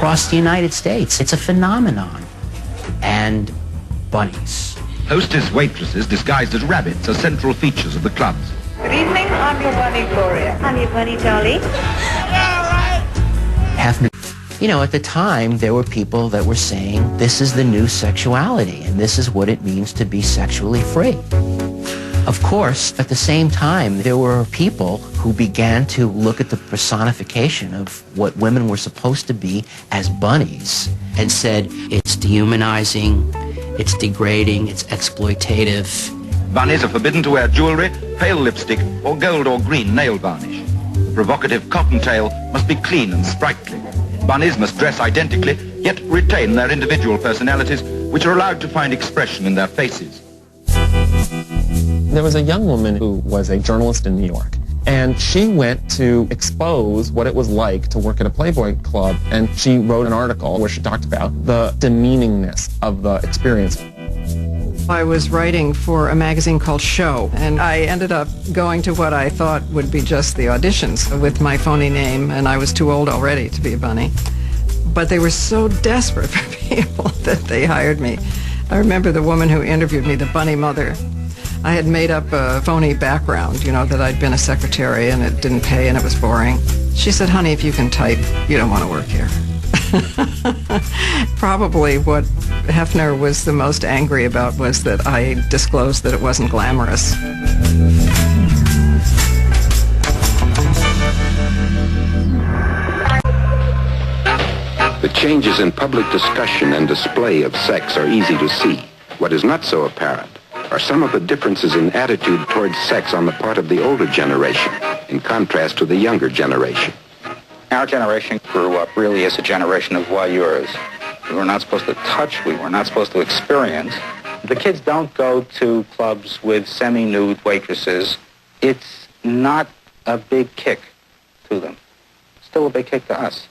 across the United States. It's a phenomenon. And Bunnies. Hostess waitresses disguised as rabbits are central features of the clubs. Good evening, I'm your bunny, Gloria. I'm your bunny, Dolly. You know, at the time, there were people that were saying, this is the new sexuality, and this is what it means to be sexually free. Of course, at the same time, there were people who began to look at the personification of what women were supposed to be as bunnies and said, it's dehumanizing, it's degrading, it's exploitative. Bunnies are forbidden to wear jewelry, pale lipstick, or gold or green nail varnish. The provocative cottontail must be clean and sprightly. Bunnies must dress identically, yet retain their individual personalities, which are allowed to find expression in their faces. There was a young woman who was a journalist in New York, and she went to expose what it was like to work at a Playboy Club, and she wrote an article where she talked about the demeaningness of the experience. I was writing for a magazine called Show, and I ended up going to what I thought would be just the auditions with my phony name, and I was too old already to be a bunny. But they were so desperate for people that they hired me. I remember the woman who interviewed me, the bunny mother. I had made up a phony background, you know, that I'd been a secretary and it didn't pay and it was boring. She said, honey, if you can type, you don't want to work here. Probably what Hefner was the most angry about was that I disclosed that it wasn't glamorous. The changes in public discussion and display of sex are easy to see. What is not so apparent are some of the differences in attitude towards sex on the part of the older generation, in contrast to the younger generation. Our generation grew up really as a generation of voyeurs. We were not supposed to touch, we were not supposed to experience. The kids don't go to clubs with semi-nude waitresses. It's not a big kick to them. Still a big kick to us.